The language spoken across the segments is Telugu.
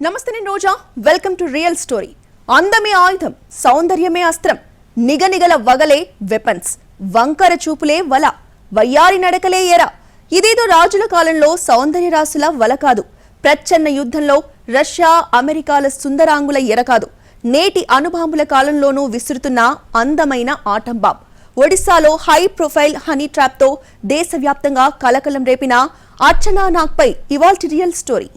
నమస్తే నేను రోజా వెల్కమ్ టు రియల్ స్టోరీ. అందమే ఆయుధం, సౌందర్యమే అస్త్రం, నిగనిగల వగలే వెపన్స్, వంకర చూపులే వల, వయ్యారి నడకలే ఎర. ఇదేదో రాజుల కాలంలో సౌందర్య రాసుల వల కాదు, ప్రచ్ఛన్న యుద్ధంలో రష్యా అమెరికాల సుందరాంగుల ఎర కాదు, నేటి అణుబాంబుల కాలంలోనూ విసురుతున్న అందమైన ఆటం బాంబ్. ఒడిశాలో హై ప్రొఫైల్ హనీ ట్రాప్ తో దేశవ్యాప్తంగా కలకలం రేపిన అర్చనా నాగ్ పై ఇవాల్టి రియల్ స్టోరీ.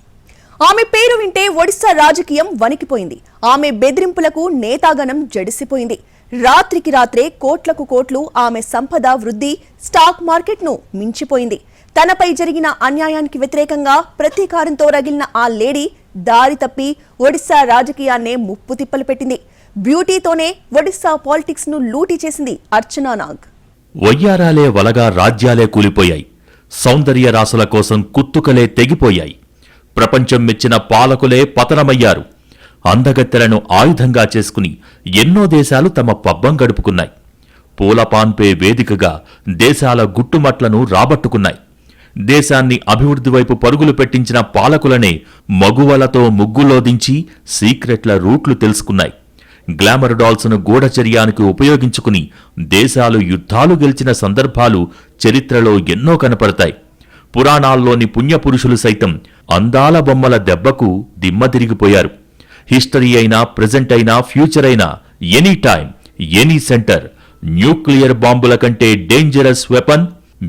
ఆమె పేరు వింటే ఒడిశా రాజకీయం వణికిపోయింది. ఆమె బెదిరింపులకు నేతాగణం జడిసిపోయింది. రాత్రికి రాత్రే కోట్లకు కోట్లు ఆమె సంపద వృద్ధి స్టాక్ మార్కెట్ ను మించిపోయింది. తనపై జరిగిన అన్యాయానికి వ్యతిరేకంగా ప్రతీకారంతో రగిలిన ఆ లేడీ దారి తప్పి ఒడిశా రాజకీయాన్నే ముప్పు తిప్పలు పెట్టింది. బ్యూటీతోనే ఒడిశా పాలిటిక్స్ ను లూటీ చేసింది అర్చనా నాగ్. వయ్యారాలే వలగా రాజ్యాలే కూలిపోయాయి. సౌందర్య రాసుల కోసం కుత్తుకలే తెగిపోయాయి. ప్రపంచం మెచ్చిన పాలకులే పతనమయ్యారు. అందగత్తెలను ఆయుధంగా చేసుకుని ఎన్నో దేశాలు తమ పబ్బం గడుపుకున్నాయి. పూలపాన్పే వేదికగా దేశాల గుట్టుమట్లను రాబట్టుకున్నాయి. దేశాన్ని అభివృద్ధి వైపు పరుగులు పెట్టించిన పాలకులనే మగువలతో ముగ్గులో దించి సీక్రెట్ల రూట్లు తెలుసుకున్నాయి. గ్లామర్ డాల్స్ను గూఢచర్యానికి ఉపయోగించుకుని దేశాలు యుద్ధాలు గెలిచిన సందర్భాలు చరిత్రలో ఎన్నో కనపడతాయి. పురాణాల్లోని పుణ్యపురుషులు సైతం అందాల బొమ్మల దెబ్బకు దిమ్మ తిరిగిపోయారు. హిస్టరీ అయినా, ప్రెజెంట్ అయినా, ఫ్యూచర్ అయినా, any time, any centre, nuclear బాంబుల కంటే డేంజరస్ వెపన్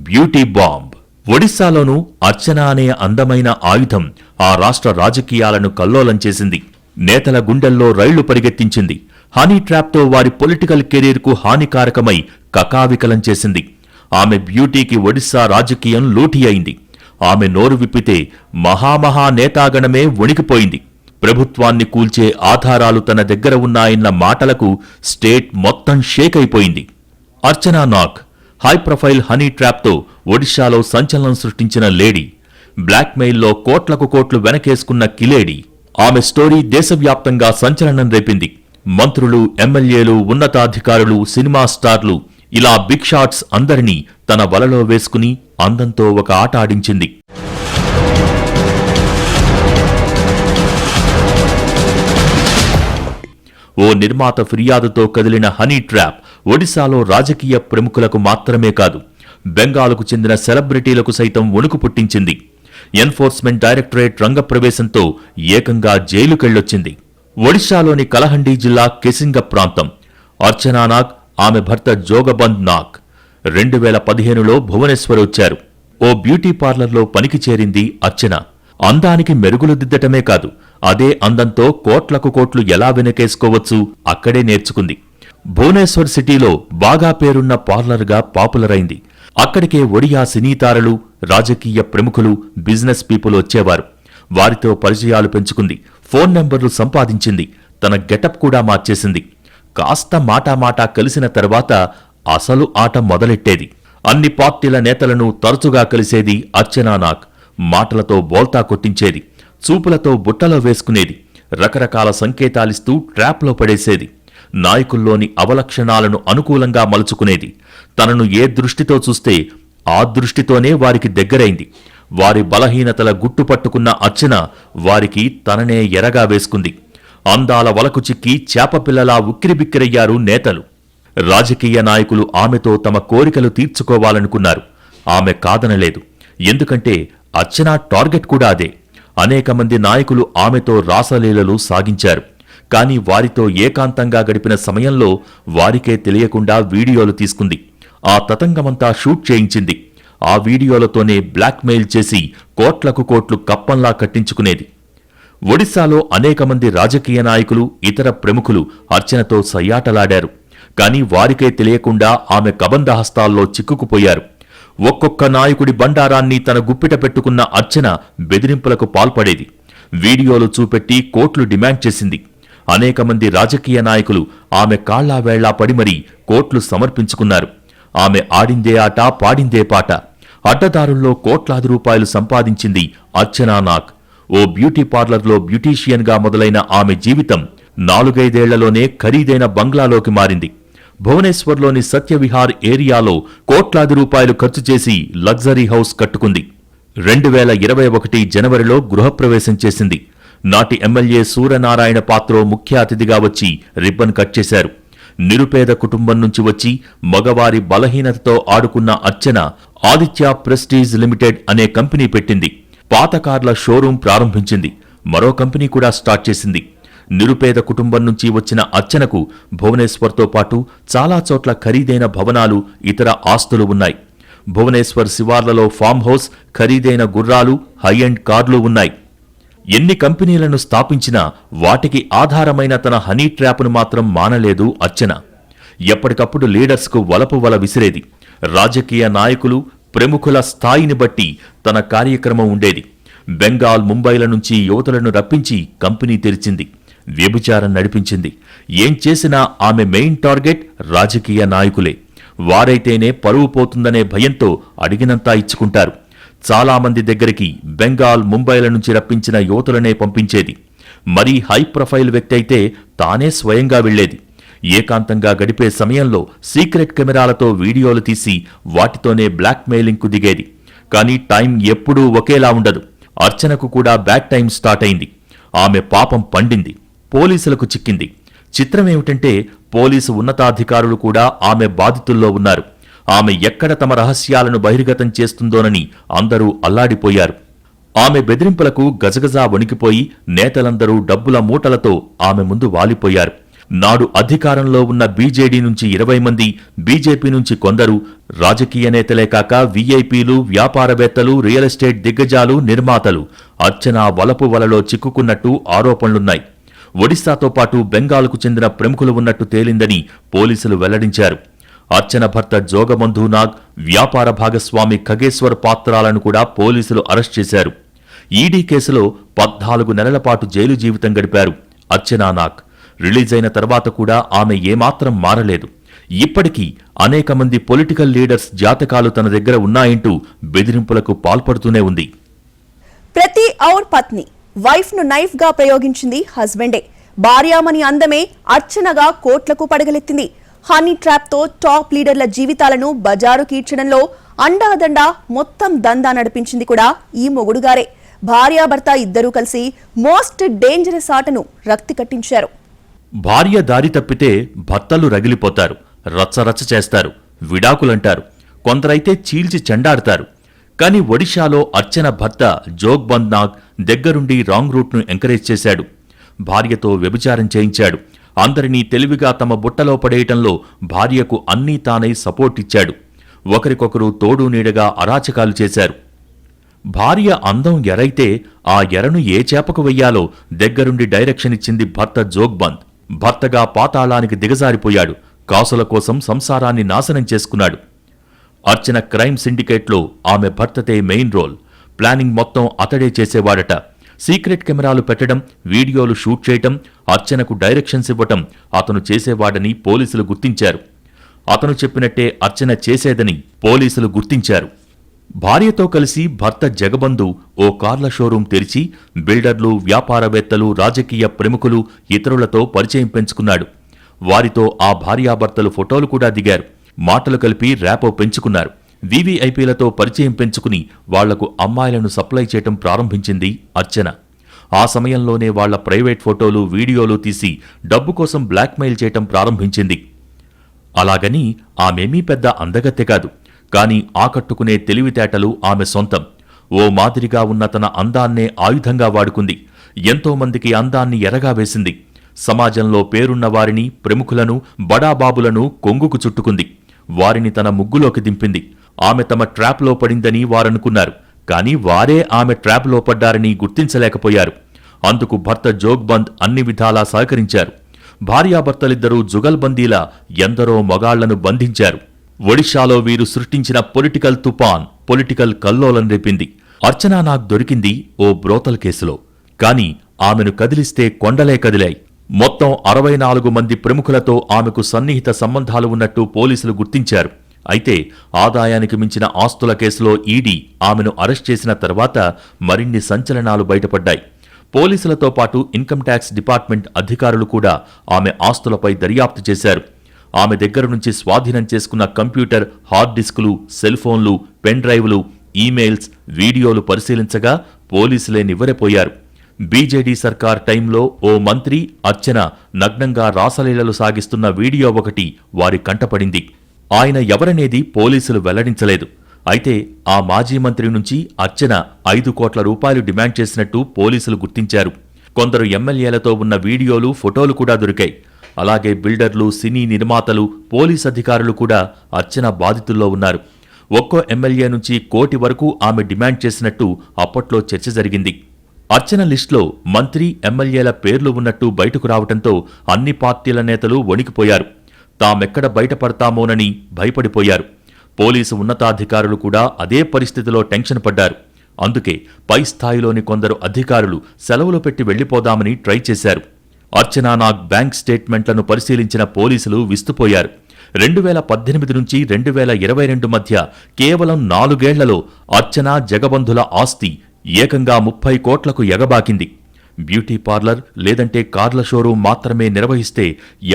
బ్యూటీ బాంబ్. ఒడిశాలోనూ అర్చన అనే అందమైన ఆయుధం ఆ రాష్ట్ర రాజకీయాలను కల్లోలం చేసింది. నేతల గుండెల్లో రైళ్లు పరిగెత్తించింది. హనీ ట్రాప్తో వారి పొలిటికల్ కెరీర్కు హానికారకమై కకావికలం చేసింది. ఆమె బ్యూటీకి ఒడిశా రాజకీయం లూటీ అయింది. ఆమె నోరు విప్పితే మహామహా నేతాగణమే వణికిపోయింది. ప్రభుత్వాన్ని కూల్చే ఆధారాలు తన దగ్గర ఉన్నాయన్న మాటలకు స్టేట్ మొత్తం షేక్ అయిపోయింది. అర్చనా నాగ్ హై ప్రొఫైల్ హనీ ట్రాప్తో ఒడిశాలో సంచలనం సృష్టించిన లేడీ. బ్లాక్మెయిల్లో కోట్లకు కోట్లు వెనకేసుకున్న కిలేడీ. ఆమె స్టోరీ దేశవ్యాప్తంగా సంచలనం రేపింది. మంత్రులు, ఎమ్మెల్యేలు, ఉన్నతాధికారులు, సినిమా స్టార్లు ఇలా బిగ్ షాట్స్ అందరినీ తన వలలో వేసుకుని అందంతో ఒక ఆట ఆడించింది. ఓ నిర్మాత ఫిర్యాదుతో కదిలిన హనీ ట్రాప్ ఒడిశాలో రాజకీయ ప్రముఖులకు మాత్రమే కాదు, బెంగాల్కు చెందిన సెలబ్రిటీలకు సైతం వణుకు పుట్టించింది. ఎన్ఫోర్స్మెంట్ డైరెక్టరేట్ రంగప్రవేశంతో ఏకంగా జైలుకెళ్లొచ్చింది. ఒడిశాలోని కలహండి జిల్లా కెసింగ ప్రాంతం. అర్చనా నాగ్, ఆమె భర్త జోగబంద్ నాగ్ 2015లో భువనేశ్వర్ వచ్చారు. ఓ బ్యూటీ పార్లర్లో పనికి చేరింది అర్చన. అందానికి మెరుగులు దిద్దటమే కాదు, అదే అందంతో కోట్లకు కోట్లు ఎలా వెనకేసుకోవచ్చు అక్కడే నేర్చుకుంది. భువనేశ్వర్ సిటీలో బాగా పేరున్న పార్లర్గా పాపులర్ అయింది. అక్కడికే ఒడియా సినీతారలు, రాజకీయ ప్రముఖులు, బిజినెస్ పీపుల్ వచ్చేవారు. వారితో పరిచయాలు పెంచుకుంది. ఫోన్ నెంబర్లు సంపాదించింది. తన గెటప్ కూడా మార్చేసింది. కాస్త మాటామాటా కలిసిన తర్వాత అసలు ఆట మొదలెట్టేది. అన్ని పార్టీల నేతలను తరచుగా కలిసేది అర్చనా నాగ్. మాటలతో బోల్తా కొట్టించేది. చూపులతో బుట్టలో వేసుకునేది. రకరకాల సంకేతాలిస్తూ ట్రాప్లో పడేసేది. నాయకుల్లోని అవలక్షణాలను అనుకూలంగా మలుచుకునేది. తనను ఏ దృష్టితో చూస్తే ఆ దృష్టితోనే వారికి దగ్గరైంది. వారి బలహీనతల గుట్టుపట్టుకున్న అర్చన వారికి తననే ఎరగా వేసుకుంది. అందాల వలకు చిక్కి చేపపిల్లలా ఉక్కిరిబిక్కిరయ్యారు నేతలు. రాజకీయ నాయకులు ఆమెతో తమ కోరికలు తీర్చుకోవాలనుకున్నారు. ఆమె కాదనలేదు. ఎందుకంటే అర్చన టార్గెట్ కూడా అదే. అనేక మంది నాయకులు ఆమెతో రాసలీలలు సాగించారు. కాని వారితో ఏకాంతంగా గడిపిన సమయంలో వారికే తెలియకుండా వీడియోలు తీసుకుంది. ఆ తతంగమంతా షూట్ చేయించింది. ఆ వీడియోలతోనే బ్లాక్మెయిల్ చేసి కోట్లకు కోట్లు కప్పంలా కట్టించుకునేది. ఒడిశాలో అనేక మంది రాజకీయ నాయకులు, ఇతర ప్రముఖులు అర్చనతో సయ్యాటలాడారు. కాని వారికే తెలియకుండా ఆమె కబంధహస్తాల్లో చిక్కుకుపోయారు. ఒక్కొక్క నాయకుడి బండారాన్ని తన గుప్పిట పెట్టుకున్న అర్చన బెదిరింపులకు పాల్పడేది. వీడియోలు చూపెట్టి కోట్లు డిమాండ్ చేసింది. అనేక మంది రాజకీయ నాయకులు ఆమె కాళ్లా వేళ్లా పడి మరీ కోట్లు సమర్పించుకున్నారు. ఆమె ఆడిందే ఆట, పాడిందే పాట. అడ్డదారుల్లో కోట్లాది రూపాయలు సంపాదించింది అర్చనా నాగ్. ఓ బ్యూటీ పార్లర్లో బ్యూటీషియన్గా మొదలైన ఆమె జీవితం 4-5 ఏళ్లలోనే ఖరీదైన బంగ్లాలోకి మారింది. భువనేశ్వర్లోని సత్యవిహార్ ఏరియాలో కోట్లాది రూపాయలు ఖర్చు చేసి లగ్జరీ హౌస్ కట్టుకుంది. 2021 జనవరిలో గృహప్రవేశం చేసింది. నాటి ఎమ్మెల్యే సూర్యనారాయణ పాత్రో ముఖ్య అతిథిగా వచ్చి రిబ్బన్ కట్ చేశారు. నిరుపేద కుటుంబం నుంచి వచ్చి మగవారి బలహీనతతో ఆడుకున్న అర్చన ఆదిత్య ప్రెస్టీజ్ లిమిటెడ్ అనే కంపెనీ పెట్టింది. పాత కార్ల షోరూం ప్రారంభించింది. మరో కంపెనీ కూడా స్టార్ట్ చేసింది. నిరుపేద కుటుంబం నుంచి వచ్చిన అర్చనకు భువనేశ్వర్తో పాటు చాలా చోట్ల ఖరీదైన భవనాలు, ఇతర ఆస్తులు ఉన్నాయి. భువనేశ్వర్ శివార్లలో ఫామ్ హౌస్, ఖరీదైన గుర్రాలు, హై ఎండ్ కార్లు ఉన్నాయి. ఎన్ని కంపెనీలను స్థాపించినా వాటికి ఆధారమైన తన హనీ ట్రాప్ను మాత్రం మానలేదు అర్చన. ఎప్పటికప్పుడు లీడర్స్కు వలపు వల విసిరేది. రాజకీయ నాయకులు, ప్రముఖుల స్థాయిని బట్టి తన కార్యక్రమం ఉండేది. బెంగాల్, ముంబైల నుంచి యువతులను రప్పించి కంపెనీ తెరిచింది. వ్యభిచారం నడిపించింది. ఏం చేసినా ఆమె మెయిన్ టార్గెట్ రాజకీయ నాయకులే. వారైతేనే పరువు పోతుందనే భయంతో అడిగినంతా ఇచ్చుకుంటారు. చాలా మంది దగ్గరికి బెంగాల్, ముంబైల నుంచి రప్పించిన యువతులనే పంపించేది. మరీ హై ప్రొఫైల్ వ్యక్తి అయితే తానే స్వయంగా వెళ్లేది. ఏకాంతంగా గడిపే సమయంలో సీక్రెట్ కెమెరాలతో వీడియోలు తీసి వాటితోనే బ్లాక్మెయిలింగ్కు దిగేది. కానీ టైం ఎప్పుడూ ఒకేలా ఉండదు. అర్చనకు కూడా బ్యాడ్ టైం స్టార్ట్ అయింది. ఆమె పాపం పండింది. పోలీసులకు చిక్కింది. చిత్రమేమిటంటే పోలీసు ఉన్నతాధికారులు కూడా ఆమె బాధితుల్లో ఉన్నారు. ఆమె ఎక్కడ తమ రహస్యాలను బహిర్గతం చేస్తుందోనని అందరూ అల్లాడిపోయారు. ఆమె బెదిరింపులకు గజగజా వణికిపోయి నేతలందరూ డబ్బుల మూటలతో ఆమె ముందు వాలిపోయారు. నాడు అధికారంలో ఉన్న బీజేడీ నుంచి 20 మంది, బీజేపీ నుంచి కొందరు, రాజకీయ నేతలే కాక వీఐపీలు, వ్యాపారవేత్తలు, రియల్ ఎస్టేట్ దిగ్గజాలు, నిర్మాతలు అర్చన వలపు వలలో చిక్కుకున్నట్టు ఆరోపణలున్నాయి. ఒడిశాతో పాటు బెంగాల్కు చెందిన ప్రముఖులు ఉన్నట్టు తేలిందని పోలీసులు వెల్లడించారు. అర్చన భర్త జోగబంధు నాగ్, వ్యాపార భాగస్వామి ఖగేశ్వర్ పాత్రాలను కూడా పోలీసులు అరెస్ట్ చేశారు. ఈడీ కేసులో 14 నెలల పాటు జైలు జీవితం గడిపారు అర్చనా నాగ్. రిలీజ్ అయిన తర్వాత కూడా ఆమె ఏమాత్రం మారలేదు. ఇప్పటికీ అనేక మంది పొలిటికల్ లీడర్స్ జాతకాలు తన దగ్గర ఉన్నాయంటూ బెదిరింపులకు పాల్పడుతూనే ఉంది. ప్రతి ఔర్ పత్ని వైఫ్ ను నైఫ్ గా ప్రయోగించింది హస్బెండే. భార్యామణి అందమే అర్చనగా కోట్లకు పడగలెత్తింది. హనీ ట్రాప్ తో టాప్ లీడర్ల జీవితాలను బజారు కీడ్చడంలో అండాదండా మొత్తం దందా నడిపించింది కూడా ఈ మొగుడుగారే. భార్యాభర్త ఇద్దరూ కలిసి మోస్ట్ డేంజరస్ ఆటను రక్తి కట్టించారు. భార్య దారి తప్పితే భర్తలు రగిలిపోతారు, రచ్చరచ్చ చేస్తారు, విడాకులంటారు, కొందరైతే చీల్చి చెండాడతారు. కాని ఒడిశాలో అర్చన భర్త జోగ్బంద్ నాగ్ దగ్గరుండి రాంగ్ రూట్ను ఎంకరేజ్ చేశాడు. భార్యతో వ్యభిచారం చేయించాడు. అందరినీ తెలివిగా తమ బుట్టలో పడేయటంలో భార్యకు అన్నీ తానై సపోర్ట్ ఇచ్చాడు. ఒకరికొకరు తోడు నీడగా అరాచకాలు చేశారు. భార్య అందం ఎరైతే ఆ ఎరను ఏ చేపకు వెయ్యాలో దగ్గరుండి డైరెక్షన్ ఇచ్చింది భర్త జోగ్బంద్. భర్తగా పాతాళానికి దిగజారిపోయాడు. కాసుల కోసం సంసారాన్ని నాశనం చేసుకున్నాడు. అర్చన క్రైమ్ సిండికేట్లో ఆమె భర్తతే మెయిన్ రోల్. ప్లానింగ్ మొత్తం అతడే చేసేవాడట. సీక్రెట్ కెమెరాలు పెట్టడం, వీడియోలు షూట్ చేయటం, అర్చనకు డైరెక్షన్స్ ఇవ్వటం అతను చేసేవాడని పోలీసులు గుర్తించారు. అతను చెప్పినట్టే అర్చన చేసేదని పోలీసులు గుర్తించారు. భార్యతో కలిసి భర్త జగబంధు ఓ కార్ల షోరూం తెరిచి బిల్డర్లు, వ్యాపారవేత్తలు, రాజకీయ ప్రముఖులు, ఇతరులతో పరిచయం పెంచుకున్నాడు. వారితో ఆ భార్యాభర్తలు ఫోటోలు కూడా దిగారు. మాటలు కలిపి ర్యాపో పెంచుకున్నారు. వీవీఐపీలతో పరిచయం పెంచుకుని వాళ్లకు అమ్మాయిలను సప్లై చేయటం ప్రారంభించింది అర్చన. ఆ సమయంలోనే వాళ్ల ప్రైవేట్ ఫోటోలు, వీడియోలు తీసి డబ్బు కోసం బ్లాక్మెయిల్ చేయటం ప్రారంభించింది. అలాగని ఆమెమీ పెద్ద అందగత్తె కాదు. కాని ఆకట్టుకునే తెలివితేటలు ఆమె సొంతం. ఓ మాదిరిగా ఉన్న తన అందాన్నే ఆయుధంగా వాడుకుంది. ఎంతో మందికి అందాన్ని ఎరగా వేసింది. సమాజంలో పేరున్న వారిని, ప్రముఖులను, బడాబాబులను కొంగుకు చుట్టుకుంది. వారిని తన ముగ్గులోకి దింపింది. ఆమె తమ ట్రాప్లో పడిందని వారనుకున్నారు. కాని వారే ఆమె ట్రాప్లో పడ్డారని గుర్తించలేకపోయారు. అందుకు భర్త జోగ్బంద్ అన్ని విధాలా సహకరించారు. భార్యాభర్తలిద్దరూ జుగల్బందీలా ఎందరో మగాళ్లను బంధించారు. ఒడిశాలో వీరు సృష్టించిన పొలిటికల్ తుపాన్ పొలిటికల్ కల్లోలం రేపింది. అర్చనా నాగ్ దొరికింది ఓ బ్రోతల్ కేసులో. కాని ఆమెను కదిలిస్తే కొండలే కదిలాయి. మొత్తం 64 మంది ప్రముఖులతో ఆమెకు సన్నిహిత సంబంధాలు ఉన్నట్టు పోలీసులు గుర్తించారు. అయితే ఆదాయానికి మించిన ఆస్తుల కేసులో ఈడీ ఆమెను అరెస్ట్ చేసిన తర్వాత మరిన్ని సంచలనాలు బయటపడ్డాయి. పోలీసులతో పాటు ఇన్కమ్ ట్యాక్స్ డిపార్ట్మెంట్ అధికారులు కూడా ఆమె ఆస్తులపై దర్యాప్తు చేశారు. ఆమె దగ్గర నుంచి స్వాధీనం చేసుకున్న కంప్యూటర్, హార్డ్ డిస్కులు, సెల్ ఫోన్లు, పెన్ డ్రైవ్లు, ఈమెయిల్స్, వీడియోలు పరిశీలించగా పోలీసులే నివ్వెరపోయారు. బీజేడీ సర్కార్ టైంలో ఓ మంత్రి అర్చన నగ్నంగా రాసలీలలు సాగిస్తున్న వీడియో ఒకటి వారి కంటపడింది. ఆయన ఎవరనేది పోలీసులు వెల్లడించలేదు. అయితే ఆ మాజీ మంత్రి నుంచి అర్చన 5 కోట్ల రూపాయలు డిమాండ్ చేసినట్టు పోలీసులు గుర్తించారు. కొందరు ఎమ్మెల్యేలతో ఉన్న వీడియోలు, ఫోటోలు కూడా దొరికాయి. అలాగే బిల్డర్లు, సినీ నిర్మాతలు, పోలీస్ అధికారులు కూడా అర్చన బాధితుల్లో ఉన్నారు. ఒక్కో ఎమ్మెల్యే నుంచి 1 కోటి వరకు ఆమె డిమాండ్ చేసినట్టు అప్పట్లో చర్చ జరిగింది. అర్చన లిస్టులో మంత్రి, ఎమ్మెల్యేల పేర్లు ఉన్నట్టు బయటకు రావడంతో అన్ని పార్టీల నేతలు వణికిపోయారు. తామెక్కడ బయటపడతామోనని భయపడిపోయారు. పోలీసు ఉన్నతాధికారులు కూడా అదే పరిస్థితిలో టెన్షన్ పడ్డారు. అందుకే పై స్థాయిలోని కొందరు అధికారులు సెలవులు పెట్టి వెళ్లిపోదామని ట్రై చేశారు. అర్చనా నాగ్ బ్యాంక్ స్టేట్మెంట్లను పరిశీలించిన పోలీసులు విస్తుపోయారు. 2018 నుంచి 2022 మధ్య కేవలం 4 ఏళ్లలో అర్చనా, జగబంధుల ఆస్తి ఏకంగా 30 కోట్లకు ఎగబాకింది. బ్యూటీ పార్లర్ లేదంటే కార్ల షోరూం మాత్రమే నిర్వహిస్తే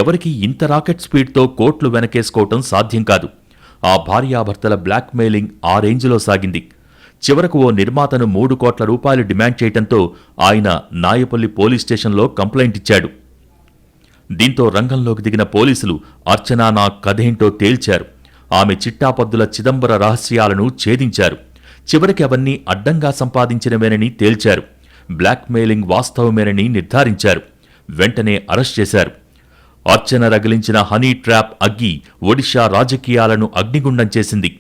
ఎవరికీ ఇంత రాకెట్ స్పీడ్తో కోట్లు వెనకేసుకోవటం సాధ్యం కాదు. ఆ భార్యాభర్తల బ్లాక్మెయిలింగ్ ఆ రేంజ్లో సాగింది. చివరకు ఓ నిర్మాతను 3 కోట్ల రూపాయలు డిమాండ్ చేయడంతో ఆయన నాయపల్లి పోలీస్ స్టేషన్లో కంప్లైంట్ ఇచ్చాడు. దీంతో రంగంలోకి దిగిన పోలీసులు అర్చనా నాగ్ కథేంటో తేల్చారు. ఆమె చిట్టాపద్దుల చిదంబర రహస్యాలను ఛేదించారు. చివరికి అవన్నీ అడ్డంగా సంపాదించినవేనని తేల్చారు. బ్లాక్మెయిలింగ్ వాస్తవమేనని నిర్ధారించారు. వెంటనే అరెస్ట్ చేశారు. అర్చన రగిలించిన హనీ ట్రాప్ అగ్గి ఒడిషా రాజకీయాలను అగ్నిగుండం చేసింది.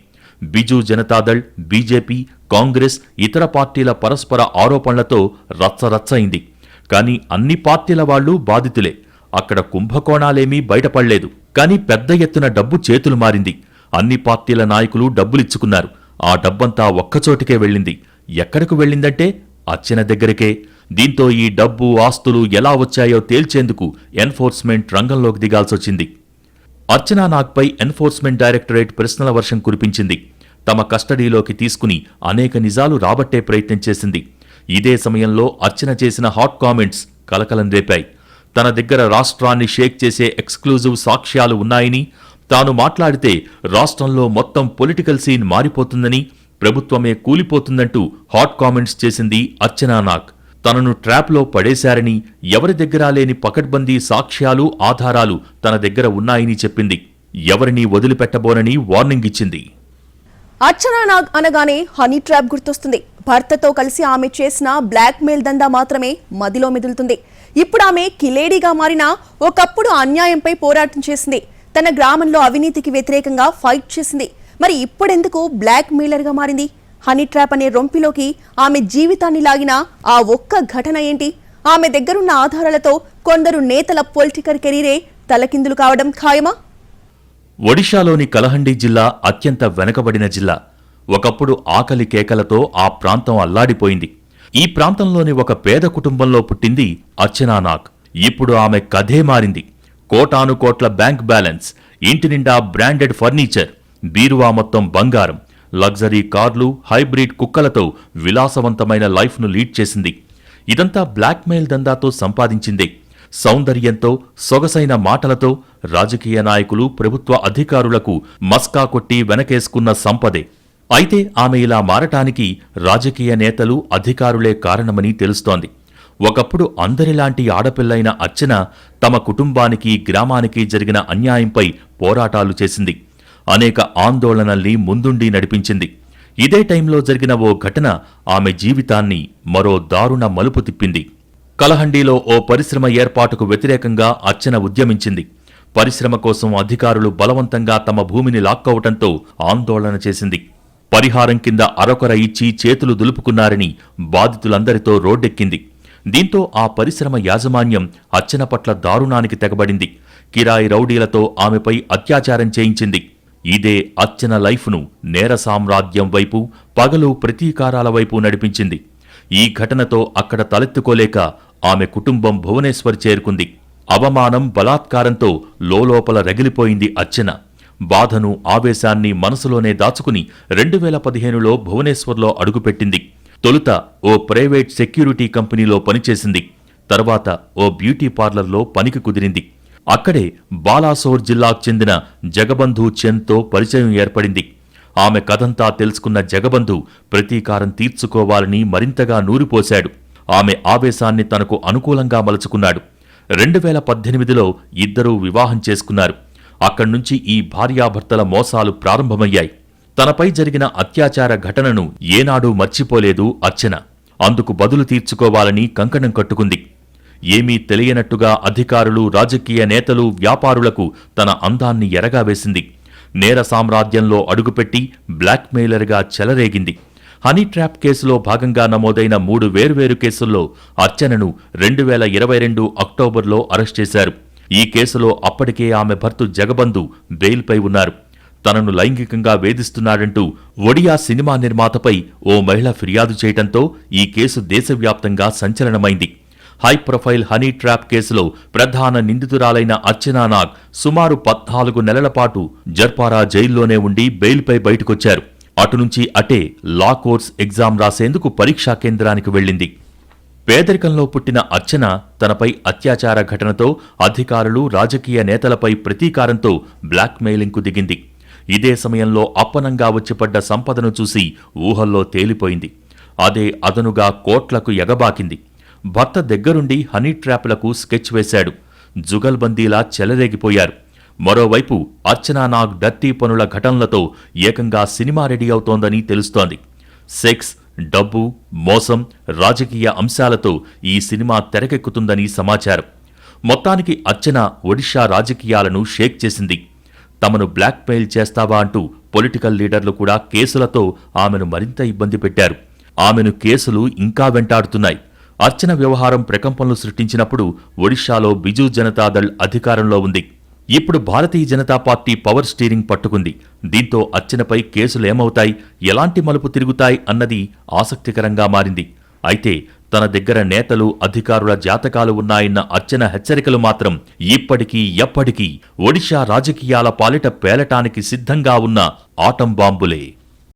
బిజు జనతాదళ్, బీజేపీ, కాంగ్రెస్, ఇతర పార్టీల పరస్పర ఆరోపణలతో రచ్చరచ్చయింది. కానీ అన్ని పార్టీల వాళ్లు బాధితులే. అక్కడ కుంభకోణాలేమీ బయటపడలేదు. కానీ పెద్ద ఎత్తున డబ్బు చేతులు మారింది. అన్ని పార్టీల నాయకులు డబ్బులిచ్చుకున్నారు. ఆ డబ్బంతా ఒక్కచోటికే వెళ్ళింది. ఎక్కడకు వెళ్ళిందంటే అర్చన దగ్గరికే. దీంతో ఈ డబ్బు, ఆస్తులు ఎలా వచ్చాయో తేల్చేందుకు ఎన్ఫోర్స్మెంట్ రంగంలోకి దిగాల్సొచ్చింది. అర్చనా నాగ్పై ఎన్ఫోర్స్మెంట్ డైరెక్టరేట్ ప్రశ్నల వర్షం కురిపించింది. తమ కస్టడీలోకి తీసుకుని అనేక నిజాలు రాబట్టే ప్రయత్నం చేసింది. ఇదే సమయంలో అర్చన చేసిన హాట్ కామెంట్స్ కలకలం రేపాయి. తన దగ్గర రాష్ట్రాన్ని షేక్ చేసే ఎక్స్క్లూజివ్ సాక్ష్యాలు ఉన్నాయని, తాను మాట్లాడితే రాష్ట్రంలో మొత్తం పొలిటికల్ సీన్ మారిపోతుందని, ప్రభుత్వమే కూలిపోతుందంటూ హాట్ కామెంట్స్ చేసింది అర్చనా నాగ్. తనను ట్రాప్లో పడేశారని, ఎవరి దగ్గర లేని పకడ్బందీ సాక్ష్యాలు, ఆధారాలు తన దగ్గర ఉన్నాయని చెప్పింది. ఎవరినీ వదిలిపెట్టబోనని వార్నింగ్ ఇచ్చింది. అర్చనా నాగ్ అనగానే హనీ ట్రాప్ గుర్తొస్తుంది. భర్తతో కలిసి ఆమె చేసిన బ్లాక్మెయిల్ దందా మాత్రమే మదిలో మెదులుతుంది. ఇప్పుడు ఆమె కిలేడీగా మారినా ఒకప్పుడు అన్యాయంపై పోరాటం చేసింది. తన గ్రామంలో అవినీతికి వ్యతిరేకంగా ఫైట్ చేసింది. మరి ఇప్పుడెందుకు బ్లాక్మెయిలర్గా మారింది? హనీ ట్రాప్ అనే రొంపిలోకి ఆమె జీవితాన్ని లాగిన ఆ ఒక్క ఘటన ఏంటి? ఆమె దగ్గరున్న ఆధారాలతో కొందరు నేతల పొలిటికల్ కెరీరే తలకిందులు కావడం ఖాయమా? ఒడిషాలోని కలహండి జిల్లా అత్యంత వెనకబడిన జిల్లా. ఒకప్పుడు ఆకలి కేకలతో ఆ ప్రాంతం అల్లాడిపోయింది. ఈ ప్రాంతంలోని ఒక పేద కుటుంబంలో పుట్టింది అర్చనా నాగ్. ఇప్పుడు ఆమె కథే మారింది. కోటాను కోట్ల బ్యాంక్ బ్యాలెన్స్, ఇంటి నిండా బ్రాండెడ్ ఫర్నిచర్, బీరువా మొత్తం బంగారం, లగ్జరీ కార్లు, హైబ్రిడ్ కుక్కలతో విలాసవంతమైన లైఫ్ను లీడ్ చేసింది. ఇదంతా బ్లాక్మెయిల్ దందాతో సంపాదించిందే. సౌందర్యంతో, సొగసైన మాటలతో రాజకీయ నాయకులు, ప్రభుత్వ అధికారులకు మస్కా కొట్టి వెనకేసుకున్న సంపదే. అయితే ఆమె ఇలా మారటానికి రాజకీయ నేతలు, అధికారులే కారణమని తెలుస్తోంది. ఒకప్పుడు అందరిలాంటి ఆడపిల్లైన అర్చన తమ కుటుంబానికి, గ్రామానికి జరిగిన అన్యాయంపై పోరాటాలు చేసింది. అనేక ఆందోళనల్ని ముందుండి నడిపించింది. ఇదే టైంలో జరిగిన ఓ ఘటన ఆమె జీవితాన్ని మరో దారుణ మలుపు తిప్పింది. కలహండిలో ఓ పరిశ్రమ ఏర్పాటుకు వ్యతిరేకంగా అర్చన ఉద్యమించింది. పరిశ్రమ కోసం అధికారులు బలవంతంగా తమ భూమిని లాక్కోవటంతో ఆందోళన చేసింది. పరిహారం కింద అరకొర ఇచ్చి చేతులు దులుపుకున్నారని బాధితులందరితో రోడ్డెక్కింది. దీంతో ఆ పరిశ్రమ యాజమాన్యం అర్చన పట్ల దారుణానికి తెగబడింది. కిరాయి రౌడీలతో ఆమెపై అత్యాచారం చేయించింది. ఇదే అర్చన లైఫ్ను నేర సామ్రాజ్యం వైపు, పగలు ప్రతీకారాల వైపు నడిపించింది. ఈ ఘటనతో అక్కడ తలెత్తుకోలేక ఆమె కుటుంబం భువనేశ్వర్ చేరుకుంది. అవమానం, బలాత్కారంతో లోలోపల రగిలిపోయింది అర్చన. బాధను, ఆవేశాన్ని మనసులోనే దాచుకుని 2015లో భువనేశ్వర్లో అడుగుపెట్టింది. తొలుత ఓ ప్రైవేట్ సెక్యూరిటీ కంపెనీలో పనిచేసింది. తర్వాత ఓ బ్యూటీ పార్లర్లో పనికి కుదిరింది. అక్కడే బాలాసోర్ జిల్లాకు చెందిన జగబంధు చంద్తో పరిచయం ఏర్పడింది. ఆమె కథంతా తెలుసుకున్న జగబంధు ప్రతీకారం తీర్చుకోవాలని మరింతగా నూరిపోశాడు. ఆమె ఆవేశాన్ని తనకు అనుకూలంగా మలుచుకున్నాడు. 2018లో ఇద్దరూ వివాహం చేసుకున్నారు. అక్కడ్నుంచి ఈ భార్యాభర్తల మోసాలు ప్రారంభమయ్యాయి. తనపై జరిగిన అత్యాచార ఘటనను ఏనాడూ మర్చిపోలేదు అర్చన. అందుకు బదులు తీర్చుకోవాలని కంకణం కట్టుకుంది. ఏమీ తెలియనట్టుగా అధికారులు, రాజకీయ నేతలు, వ్యాపారులకు తన అందాన్ని ఎరగావేసింది. నేర సామ్రాజ్యంలో అడుగుపెట్టి బ్లాక్మెయిలర్గా చెలరేగింది. హనీ ట్రాప్ కేసులో భాగంగా నమోదైన 3 వేర్వేరు కేసుల్లో అర్చనను 2022 అక్టోబర్లో అరెస్ట్ చేశారు. ఈ కేసులో అప్పటికే ఆమె భర్త జగబంధు బెయిల్పై ఉన్నారు. తనను లైంగికంగా వేధిస్తున్నాడంటూ ఒడియా సినిమా నిర్మాతపై ఓ మహిళ ఫిర్యాదు చేయడంతో ఈ కేసు దేశవ్యాప్తంగా సంచలనమైంది. హై ప్రొఫైల్ హనీ ట్రాప్ కేసులో ప్రధాన నిందితురాలైన అర్చనా నాగ్ సుమారు 14 నెలల పాటు జర్పారా జైల్లోనే ఉండి బెయిల్పై బయటకొచ్చారు. అటునుంచి అటే లా కోర్స్ ఎగ్జామ్ రాసేందుకు పరీక్షా కేంద్రానికి వెళ్లింది. పేదరికంలో పుట్టిన అర్చన తనపై అత్యాచార ఘటనతో అధికారులు, రాజకీయ నేతలపై ప్రతీకారంతో బ్లాక్మెయిలింగ్కు దిగింది. ఇదే సమయంలో అప్పనంగా వచ్చిపడ్డ సంపదను చూసి ఊహల్లో తేలిపోయింది. అదే అదనుగా కోట్లకు ఎగబాకింది. భర్త దగ్గరుండి హనీ ట్రాప్లకు స్కెచ్ వేశాడు. జుగల్బందీలా చెలరేగిపోయారు. మరోవైపు అర్చనా నాగ్ డర్టీ పనుల ఘటనలతో ఏకంగా సినిమా రెడీ అవుతోందని తెలుస్తోంది. సెక్స్, డబ్బు, మోసం, రాజకీయ అంశాలతో ఈ సినిమా తెరకెక్కుతుందని సమాచారం. మొత్తానికి అర్చన ఒడిషా రాజకీయాలను షేక్ చేసింది. తమను బ్లాక్మెయిల్ చేస్తావా అంటూ పొలిటికల్ లీడర్లు కూడా కేసులతో ఆమెను మరింత ఇబ్బంది పెట్టారు. ఆమెను కేసులు ఇంకా వెంటాడుతున్నాయి. అర్చన వ్యవహారం ప్రకంపనలు సృష్టించినప్పుడు ఒడిషాలో బిజు జనతాదళ్ అధికారంలో ఉంది. ఇప్పుడు Bharatiya Janata party power steering పట్టుకుంది. దీంతో అర్చనపై కేసులేమవుతాయి, ఎలాంటి మలుపు తిరుగుతాయి అన్నది ఆసక్తికరంగా మారింది. అయితే తన దగ్గర నేతలు, అధికారుల జాతకాలు ఉన్నాయన్న అర్చన హెచ్చరికలు మాత్రం ఇప్పటికీ ఎప్పటికీ ఒడిషా రాజకీయాల పాలిట పేలటానికి సిద్ధంగా ఉన్న ఆటం బాంబులే.